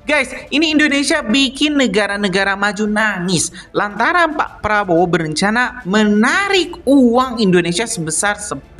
Guys, ini Indonesia bikin negara-negara maju nangis lantaran Pak Prabowo berencana menarik uang Indonesia sebesar 10.000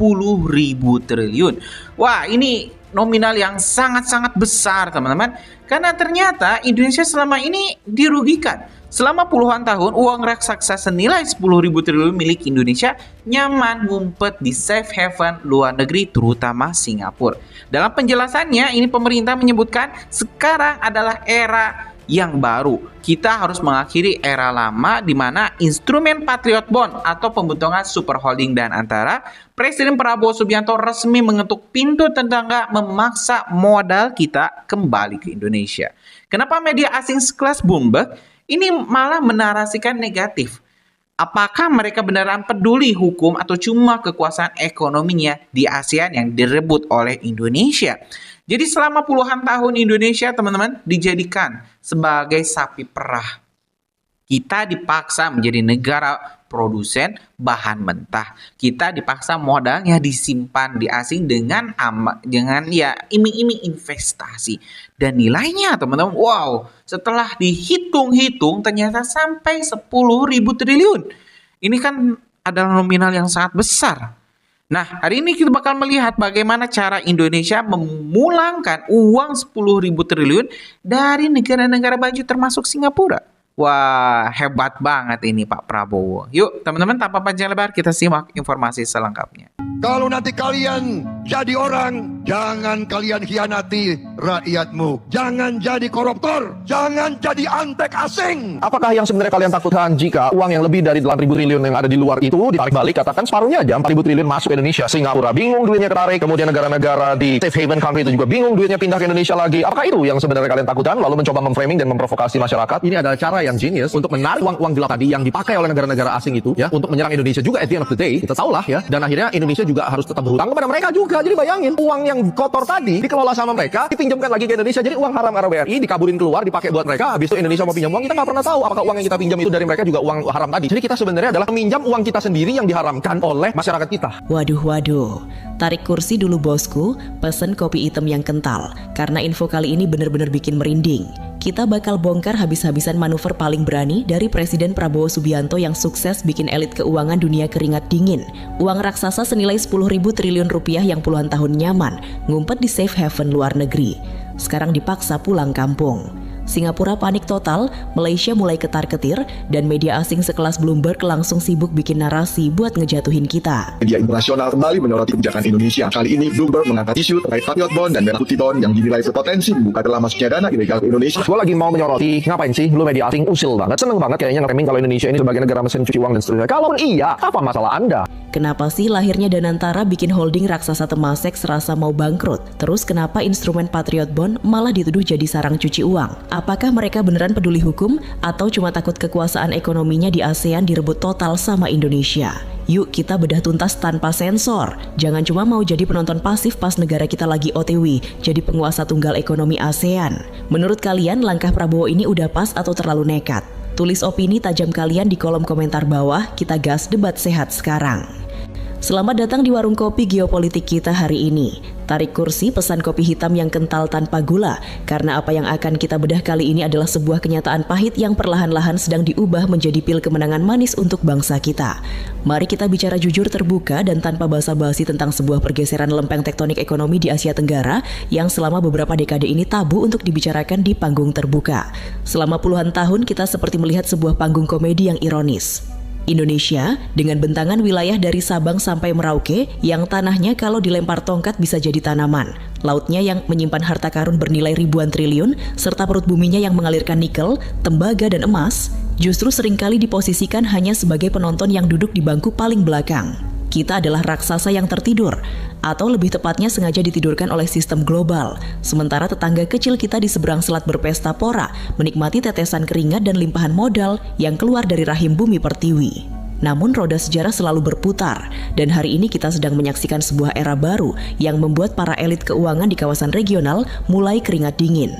triliun. Wah, ini nominal yang sangat-sangat besar, teman-teman. Karena ternyata Indonesia selama ini dirugikan. Selama puluhan tahun, uang raksasa senilai 10.000 triliun milik Indonesia nyaman ngumpet di safe haven luar negeri, terutama Singapura. Dalam penjelasannya, ini pemerintah menyebutkan sekarang adalah era yang baru. Kita harus mengakhiri era lama di mana instrumen Patriot Bond atau pembentukan super holding dan antara Presiden Prabowo Subianto resmi mengetuk pintu tetangga memaksa modal kita kembali ke Indonesia. Kenapa media asing sekelas Bloomberg ini malah menarasikan negatif? Apakah mereka beneran peduli hukum atau cuma kekuasaan ekonominya di ASEAN yang direbut oleh Indonesia? Jadi selama puluhan tahun Indonesia, teman-teman, dijadikan sebagai sapi perah. Kita dipaksa menjadi negara produsen bahan mentah. Kita dipaksa modalnya disimpan di asing dengan iming-iming investasi. Dan nilainya, teman-teman, wow, setelah dihitung-hitung ternyata sampai 10.000 triliun. Ini kan adalah nominal yang sangat besar. Nah, hari ini kita bakal melihat bagaimana cara Indonesia memulangkan uang 10.000 triliun dari negara-negara maju termasuk Singapura. Wah, hebat banget ini Pak Prabowo. Yuk, teman-teman, tanpa panjang lebar, kita simak informasi selengkapnya. Kalau nanti kalian jadi orang, jangan kalian hianati rakyatmu. Jangan jadi koruptor. Jangan jadi antek asing. Apakah yang sebenarnya kalian takutkan jika uang yang lebih dari 8.000 triliun yang ada di luar itu ditarik balik? Katakan separuhnya aja, 4.000 triliun masuk ke Indonesia. Singapura bingung duitnya ketarik, kemudian negara-negara di safe haven country itu juga bingung duitnya pindah ke Indonesia lagi. Apakah itu yang sebenarnya kalian takutkan? Lalu mencoba memframing dan memprovokasi masyarakat. Ini adalah cara yang genius untuk menarik uang gelap tadi yang dipakai oleh negara-negara asing itu ya untuk menyerang Indonesia juga at the end of the day. Kita tahulah ya. Dan akhirnya Indonesia juga harus tetap berhutang kepada mereka juga. Jadi bayangin, uang yang kotor tadi dikelola sama mereka, dipinjamkan lagi ke Indonesia. Jadi uang haram RBRI dikaburin keluar, dipakai buat mereka. Habis itu Indonesia mau pinjam uang, kita nggak pernah tahu apakah uang yang kita pinjam itu dari mereka juga uang haram tadi. Jadi kita sebenarnya adalah meminjam uang kita sendiri yang diharamkan oleh masyarakat kita. Waduh. Tarik kursi dulu bosku, pesen kopi hitam yang kental. Karena info kali ini benar-benar bikin merinding. Kita bakal bongkar habis-habisan manuver paling berani dari Presiden Prabowo Subianto yang sukses bikin elit keuangan dunia keringat dingin. Uang raksasa senilai 10.000 triliun rupiah yang puluhan tahun nyaman, ngumpet di safe haven luar negeri. Sekarang dipaksa pulang kampung. Singapura panik total, Malaysia mulai ketar-ketir, dan media asing sekelas Bloomberg langsung sibuk bikin narasi buat ngejatuhin kita. Media internasional kembali menyoroti kebijakan Indonesia. Kali ini Bloomberg mengangkat isu terkait Patriot Bond dan Merah Putih Bond yang dinilai berpotensi membuka celah masuknya dana ilegal ke Indonesia. Gue lagi mau menyoroti, ngapain sih lu media asing usil banget, seneng banget kayaknya nge-framing kalau Indonesia ini sebagai negara mesin cuci uang dan seterusnya. Kalau iya, apa masalah Anda? Kenapa sih lahirnya Danantara bikin holding raksasa Temasek serasa mau bangkrut? Terus kenapa instrumen Patriot Bond malah dituduh jadi sarang cuci uang? Apakah mereka beneran peduli hukum atau cuma takut kekuasaan ekonominya di ASEAN direbut total sama Indonesia? Yuk kita bedah tuntas tanpa sensor. Jangan cuma mau jadi penonton pasif pas negara kita lagi OTW, jadi penguasa tunggal ekonomi ASEAN. Menurut kalian langkah Prabowo ini udah pas atau terlalu nekat? Tulis opini tajam kalian di kolom komentar bawah, kita gas debat sehat sekarang. Selamat datang di warung kopi geopolitik kita hari ini. Tarik kursi, pesan kopi hitam yang kental tanpa gula. Karena apa yang akan kita bedah kali ini adalah sebuah kenyataan pahit yang perlahan-lahan sedang diubah menjadi pil kemenangan manis untuk bangsa kita. Mari kita bicara jujur, terbuka, dan tanpa basa-basi tentang sebuah pergeseran lempeng tektonik ekonomi di Asia Tenggara yang selama beberapa dekade ini tabu untuk dibicarakan di panggung terbuka. Selama puluhan tahun kita seperti melihat sebuah panggung komedi yang ironis. Indonesia dengan bentangan wilayah dari Sabang sampai Merauke yang tanahnya kalau dilempar tongkat bisa jadi tanaman, lautnya yang menyimpan harta karun bernilai ribuan triliun, serta perut buminya yang mengalirkan nikel, tembaga, dan emas, justru seringkali diposisikan hanya sebagai penonton yang duduk di bangku paling belakang. Kita adalah raksasa yang tertidur, atau lebih tepatnya sengaja ditidurkan oleh sistem global. Sementara tetangga kecil kita di seberang selat berpesta pora, menikmati tetesan keringat dan limpahan modal yang keluar dari rahim bumi pertiwi. Namun roda sejarah selalu berputar, dan hari ini kita sedang menyaksikan sebuah era baru yang membuat para elit keuangan di kawasan regional mulai keringat dingin.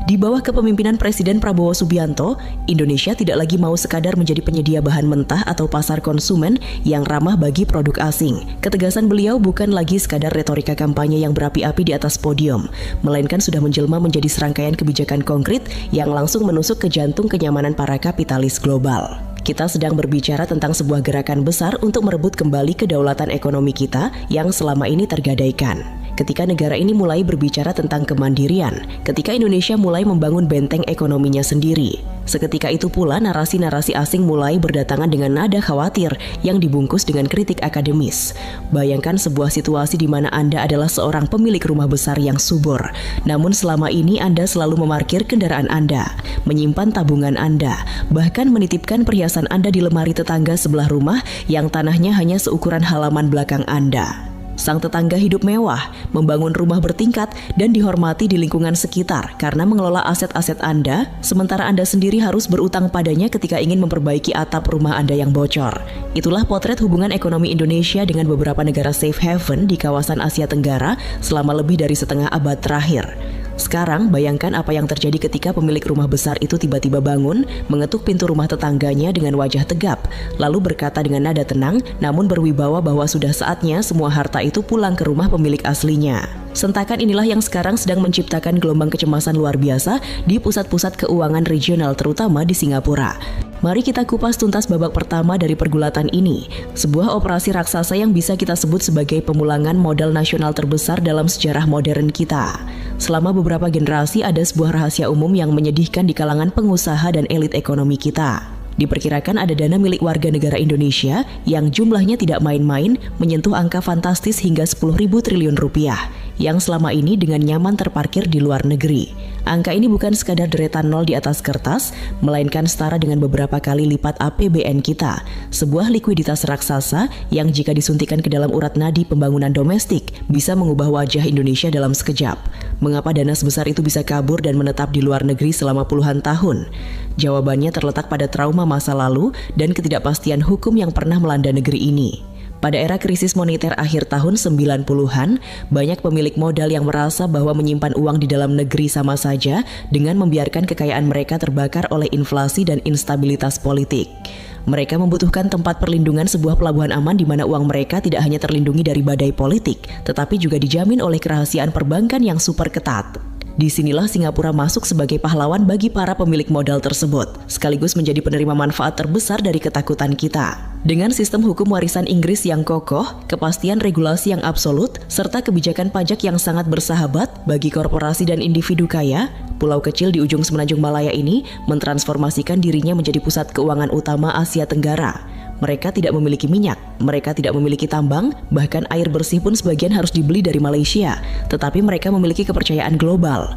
Di bawah kepemimpinan Presiden Prabowo Subianto, Indonesia tidak lagi mau sekadar menjadi penyedia bahan mentah atau pasar konsumen yang ramah bagi produk asing. Ketegasan beliau bukan lagi sekadar retorika kampanye yang berapi-api di atas podium, melainkan sudah menjelma menjadi serangkaian kebijakan konkret yang langsung menusuk ke jantung kenyamanan para kapitalis global. Kita sedang berbicara tentang sebuah gerakan besar untuk merebut kembali kedaulatan ekonomi kita yang selama ini tergadaikan. Ketika negara ini mulai berbicara tentang kemandirian, ketika Indonesia mulai membangun benteng ekonominya sendiri, seketika itu pula narasi-narasi asing mulai berdatangan dengan nada khawatir yang dibungkus dengan kritik akademis. Bayangkan sebuah situasi di mana Anda adalah seorang pemilik rumah besar yang subur, namun selama ini Anda selalu memarkir kendaraan Anda, menyimpan tabungan Anda, bahkan menitipkan perhiasan Anda di lemari tetangga sebelah rumah yang tanahnya hanya seukuran halaman belakang Anda. Sang tetangga hidup mewah, membangun rumah bertingkat, dan dihormati di lingkungan sekitar karena mengelola aset-aset Anda, sementara Anda sendiri harus berutang padanya ketika ingin memperbaiki atap rumah Anda yang bocor. Itulah potret hubungan ekonomi Indonesia dengan beberapa negara safe haven di kawasan Asia Tenggara selama lebih dari setengah abad terakhir. Sekarang, bayangkan apa yang terjadi ketika pemilik rumah besar itu tiba-tiba bangun, mengetuk pintu rumah tetangganya dengan wajah tegap, lalu berkata dengan nada tenang, namun berwibawa bahwa sudah saatnya semua harta itu pulang ke rumah pemilik aslinya. Sentakan inilah yang sekarang sedang menciptakan gelombang kecemasan luar biasa di pusat-pusat keuangan regional, terutama di Singapura. Mari kita kupas tuntas babak pertama dari pergulatan ini, sebuah operasi raksasa yang bisa kita sebut sebagai pemulangan modal nasional terbesar dalam sejarah modern kita. Selama beberapa generasi ada sebuah rahasia umum yang menyedihkan di kalangan pengusaha dan elit ekonomi kita. Diperkirakan ada dana milik warga negara Indonesia yang jumlahnya tidak main-main, menyentuh angka fantastis hingga 10.000 triliun rupiah, yang selama ini dengan nyaman terparkir di luar negeri. Angka ini bukan sekadar deretan nol di atas kertas, melainkan setara dengan beberapa kali lipat APBN kita, sebuah likuiditas raksasa yang jika disuntikan ke dalam urat nadi pembangunan domestik, bisa mengubah wajah Indonesia dalam sekejap. Mengapa dana sebesar itu bisa kabur dan menetap di luar negeri selama puluhan tahun? Jawabannya terletak pada trauma masa lalu dan ketidakpastian hukum yang pernah melanda negeri ini. Pada era krisis moneter akhir tahun 90-an, banyak pemilik modal yang merasa bahwa menyimpan uang di dalam negeri sama saja dengan membiarkan kekayaan mereka terbakar oleh inflasi dan instabilitas politik. Mereka membutuhkan tempat perlindungan, sebuah pelabuhan aman di mana uang mereka tidak hanya terlindungi dari badai politik, tetapi juga dijamin oleh kerahasiaan perbankan yang super ketat. Disinilah Singapura masuk sebagai pahlawan bagi para pemilik modal tersebut, sekaligus menjadi penerima manfaat terbesar dari ketakutan kita. Dengan sistem hukum warisan Inggris yang kokoh, kepastian regulasi yang absolut, serta kebijakan pajak yang sangat bersahabat bagi korporasi dan individu kaya, pulau kecil di ujung semenanjung Malaya ini mentransformasikan dirinya menjadi pusat keuangan utama Asia Tenggara. Mereka tidak memiliki minyak, mereka tidak memiliki tambang, bahkan air bersih pun sebagian harus dibeli dari Malaysia, tetapi mereka memiliki kepercayaan global.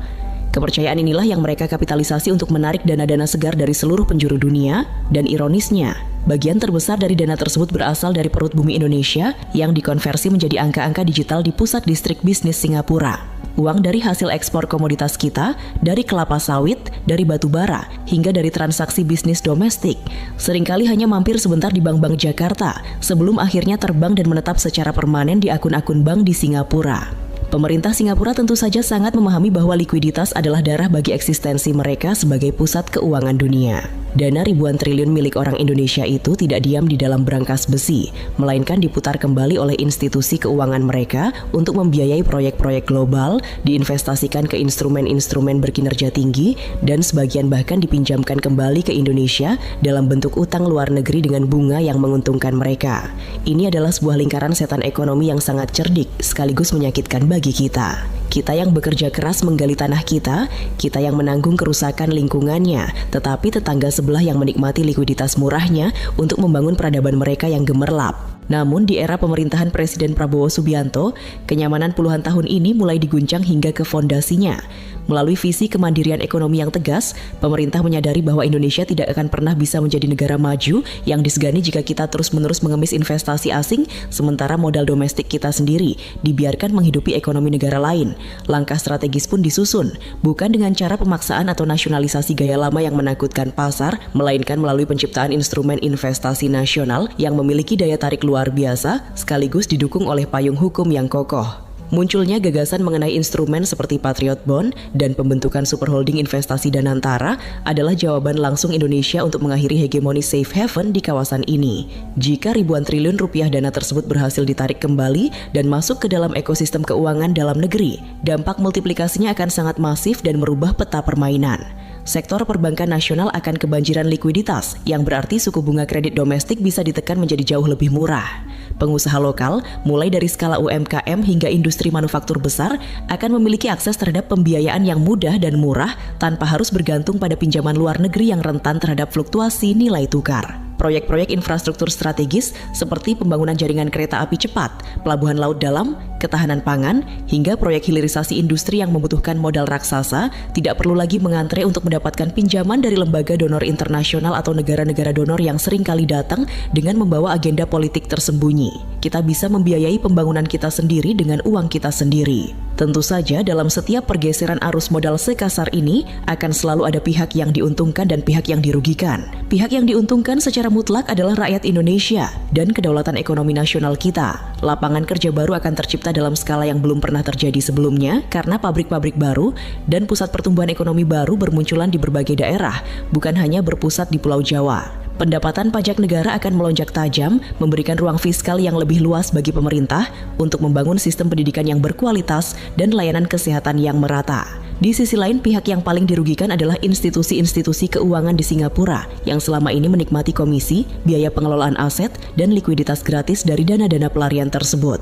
Kepercayaan inilah yang mereka kapitalisasi untuk menarik dana-dana segar dari seluruh penjuru dunia, dan ironisnya, bagian terbesar dari dana tersebut berasal dari perut bumi Indonesia yang dikonversi menjadi angka-angka digital di pusat distrik bisnis Singapura. Uang dari hasil ekspor komoditas kita, dari kelapa sawit, dari batu bara, hingga dari transaksi bisnis domestik, seringkali hanya mampir sebentar di bank-bank Jakarta sebelum akhirnya terbang dan menetap secara permanen di akun-akun bank di Singapura. Pemerintah Singapura tentu saja sangat memahami bahwa likuiditas adalah darah bagi eksistensi mereka sebagai pusat keuangan dunia. Dana ribuan triliun milik orang Indonesia itu tidak diam di dalam brankas besi, melainkan diputar kembali oleh institusi keuangan mereka untuk membiayai proyek-proyek global, diinvestasikan ke instrumen-instrumen berkinerja tinggi, dan sebagian bahkan dipinjamkan kembali ke Indonesia dalam bentuk utang luar negeri dengan bunga yang menguntungkan mereka. Ini adalah sebuah lingkaran setan ekonomi yang sangat cerdik, sekaligus menyakitkan bagi kita. Kita yang bekerja keras menggali tanah kita yang menanggung kerusakan lingkungannya, tetapi tetangga sebelah yang menikmati likuiditas murahnya untuk membangun peradaban mereka yang gemerlap. Namun di era pemerintahan Presiden Prabowo Subianto, kenyamanan puluhan tahun ini mulai diguncang hingga ke fondasinya. Melalui visi kemandirian ekonomi yang tegas, pemerintah menyadari bahwa Indonesia tidak akan pernah bisa menjadi negara maju yang disegani jika kita terus-menerus mengemis investasi asing, sementara modal domestik kita sendiri dibiarkan menghidupi ekonomi negara lain. Langkah strategis pun disusun, bukan dengan cara pemaksaan atau nasionalisasi gaya lama yang menakutkan pasar, melainkan melalui penciptaan instrumen investasi nasional yang memiliki daya tarik luar biasa, sekaligus didukung oleh payung hukum yang kokoh. Munculnya gagasan mengenai instrumen seperti Patriot Bond dan pembentukan superholding investasi Danantara adalah jawaban langsung Indonesia untuk mengakhiri hegemoni safe haven di kawasan ini. Jika ribuan triliun rupiah dana tersebut berhasil ditarik kembali dan masuk ke dalam ekosistem keuangan dalam negeri, dampak multiplikasinya akan sangat masif dan merubah peta permainan. Sektor perbankan nasional akan kebanjiran likuiditas, yang berarti suku bunga kredit domestik bisa ditekan menjadi jauh lebih murah. Pengusaha lokal, mulai dari skala UMKM hingga industri manufaktur besar, akan memiliki akses terhadap pembiayaan yang mudah dan murah tanpa harus bergantung pada pinjaman luar negeri yang rentan terhadap fluktuasi nilai tukar. Proyek-proyek infrastruktur strategis seperti pembangunan jaringan kereta api cepat, pelabuhan laut dalam, ketahanan pangan, hingga proyek hilirisasi industri yang membutuhkan modal raksasa tidak perlu lagi mengantre untuk mendapatkan pinjaman dari lembaga donor internasional atau negara-negara donor yang sering kali datang dengan membawa agenda politik tersembunyi. Kita bisa membiayai pembangunan kita sendiri dengan uang kita sendiri. Tentu saja dalam setiap pergeseran arus modal sekasar ini akan selalu ada pihak yang diuntungkan dan pihak yang dirugikan. Pihak yang diuntungkan secara mutlak adalah rakyat Indonesia dan kedaulatan ekonomi nasional kita. Lapangan kerja baru akan tercipta dalam skala yang belum pernah terjadi sebelumnya karena pabrik-pabrik baru dan pusat pertumbuhan ekonomi baru bermunculan di berbagai daerah, bukan hanya berpusat di Pulau Jawa. Pendapatan pajak negara akan melonjak tajam, memberikan ruang fiskal yang lebih luas bagi pemerintah untuk membangun sistem pendidikan yang berkualitas dan layanan kesehatan yang merata. Di sisi lain, pihak yang paling dirugikan adalah institusi-institusi keuangan di Singapura yang selama ini menikmati komisi, biaya pengelolaan aset, dan likuiditas gratis dari dana-dana pelarian tersebut.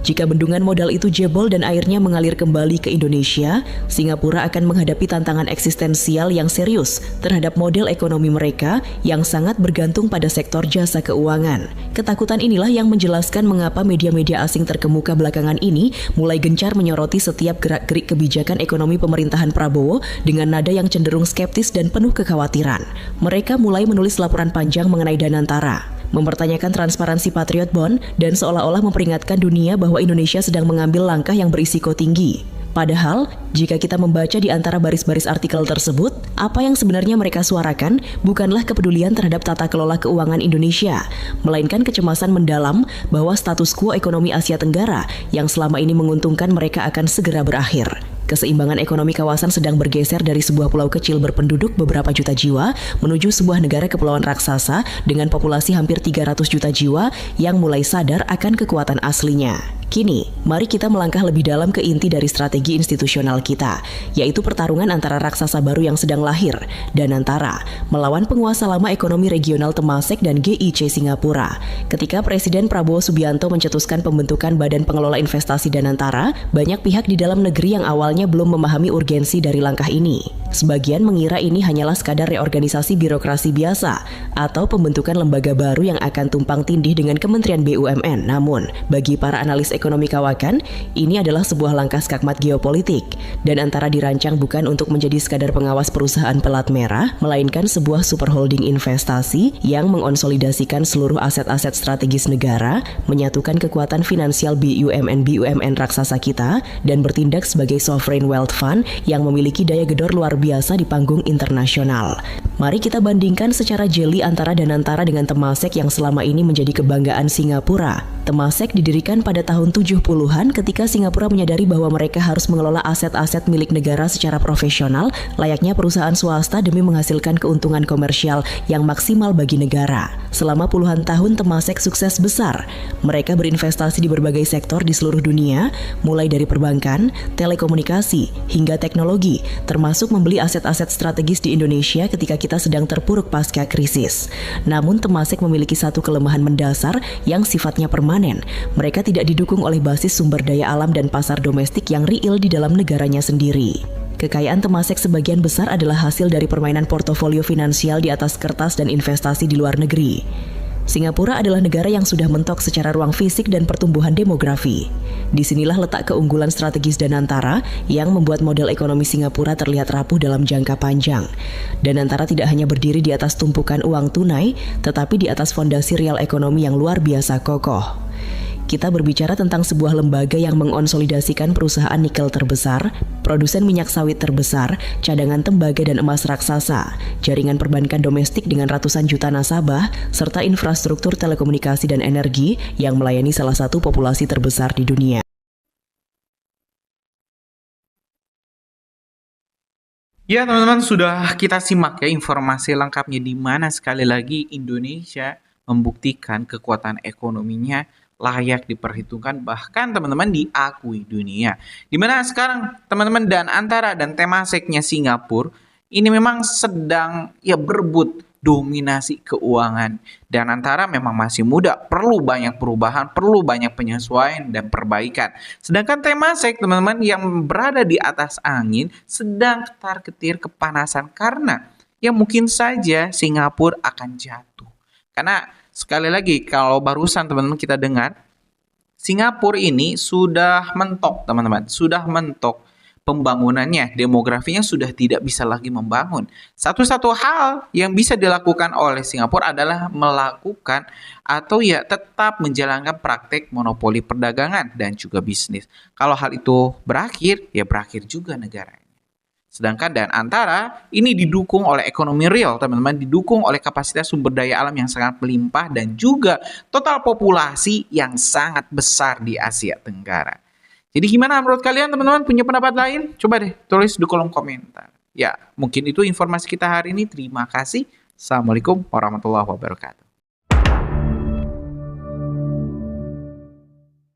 Jika bendungan modal itu jebol dan airnya mengalir kembali ke Indonesia, Singapura akan menghadapi tantangan eksistensial yang serius terhadap model ekonomi mereka yang sangat bergantung pada sektor jasa keuangan. Ketakutan inilah yang menjelaskan mengapa media-media asing terkemuka belakangan ini mulai gencar menyoroti setiap gerak-gerik kebijakan ekonomi pemerintahan Prabowo dengan nada yang cenderung skeptis dan penuh kekhawatiran. Mereka mulai menulis laporan panjang mengenai Danantara, mempertanyakan transparansi Patriot Bond, dan seolah-olah memperingatkan dunia bahwa Indonesia sedang mengambil langkah yang berisiko tinggi. Padahal, jika kita membaca di antara baris-baris artikel tersebut, apa yang sebenarnya mereka suarakan bukanlah kepedulian terhadap tata kelola keuangan Indonesia, melainkan kecemasan mendalam bahwa status quo ekonomi Asia Tenggara yang selama ini menguntungkan mereka akan segera berakhir. Keseimbangan ekonomi kawasan sedang bergeser dari sebuah pulau kecil berpenduduk beberapa juta jiwa menuju sebuah negara kepulauan raksasa dengan populasi hampir 300 juta jiwa yang mulai sadar akan kekuatan aslinya. Kini, mari kita melangkah lebih dalam ke inti dari strategi institusional kita, yaitu pertarungan antara raksasa baru yang sedang lahir, Danantara, melawan penguasa lama ekonomi regional Temasek dan GIC Singapura. Ketika Presiden Prabowo Subianto mencetuskan pembentukan Badan Pengelola Investasi Danantara, banyak pihak di dalam negeri yang awalnya belum memahami urgensi dari langkah ini. Sebagian mengira ini hanyalah sekadar reorganisasi birokrasi biasa atau pembentukan lembaga baru yang akan tumpang tindih dengan Kementerian BUMN. Namun, bagi para analis ekonomi kawakan, ini adalah sebuah langkah skakmat geopolitik. Danantara dirancang bukan untuk menjadi sekadar pengawas perusahaan pelat merah, melainkan sebuah superholding investasi yang mengonsolidasikan seluruh aset-aset strategis negara, menyatukan kekuatan finansial BUMN raksasa kita, dan bertindak sebagai sovereign wealth fund yang memiliki daya gedor luar biasa di panggung internasional. Mari kita bandingkan secara jeli antara Danantara dengan Temasek yang selama ini menjadi kebanggaan Singapura. Temasek didirikan pada tahun 70-an ketika Singapura menyadari bahwa mereka harus mengelola aset-aset milik negara secara profesional, layaknya perusahaan swasta demi menghasilkan keuntungan komersial yang maksimal bagi negara. Selama puluhan tahun Temasek sukses besar. Mereka berinvestasi di berbagai sektor di seluruh dunia, mulai dari perbankan, telekomunikasi, hingga teknologi, termasuk membeli aset-aset strategis di Indonesia ketika kita sedang terpuruk pasca krisis. Namun Temasek memiliki satu kelemahan mendasar yang sifatnya permanen. Mereka tidak didukung oleh basis sumber daya alam dan pasar domestik yang real di dalam negaranya sendiri. Kekayaan Temasek sebagian besar adalah hasil dari permainan portofolio finansial di atas kertas dan investasi di luar negeri. Singapura adalah negara yang sudah mentok secara ruang fisik dan pertumbuhan demografi. Disinilah letak keunggulan strategis Danantara yang membuat model ekonomi Singapura terlihat rapuh dalam jangka panjang. Danantara tidak hanya berdiri di atas tumpukan uang tunai, tetapi di atas fondasi real ekonomi yang luar biasa kokoh. Kita berbicara tentang sebuah lembaga yang mengonsolidasikan perusahaan nikel terbesar, produsen minyak sawit terbesar, cadangan tembaga dan emas raksasa, jaringan perbankan domestik dengan ratusan juta nasabah, serta infrastruktur telekomunikasi dan energi yang melayani salah satu populasi terbesar di dunia. Ya, teman-teman, sudah kita simak ya informasi lengkapnya di mana sekali lagi Indonesia membuktikan kekuatan ekonominya layak diperhitungkan, bahkan teman-teman diakui dunia. Di mana sekarang teman-teman dan antara dan Temaseknya Singapura ini memang sedang ya berebut dominasi keuangan, dan antara memang masih muda, perlu banyak perubahan, perlu banyak penyesuaian dan perbaikan. Sedangkan Temasek, teman-teman, yang berada di atas angin sedang ketar-ketir kepanasan karena ya mungkin saja Singapura akan jatuh. Karena sekali lagi kalau barusan teman-teman kita dengar Singapura ini sudah mentok, teman-teman, sudah mentok pembangunannya, demografinya sudah tidak bisa lagi membangun. Satu-satu hal yang bisa dilakukan oleh Singapura adalah melakukan atau ya tetap menjalankan praktek monopoli perdagangan dan juga bisnis. Kalau hal itu berakhir, ya berakhir juga negaranya. Sedangkan dan antara ini didukung oleh ekonomi real, teman-teman, didukung oleh kapasitas sumber daya alam yang sangat melimpah dan juga total populasi yang sangat besar di Asia Tenggara. Jadi gimana menurut kalian, teman-teman, punya pendapat lain? Coba deh tulis di kolom komentar. Ya, mungkin itu informasi kita hari ini. Terima kasih. Assalamualaikum warahmatullahi wabarakatuh.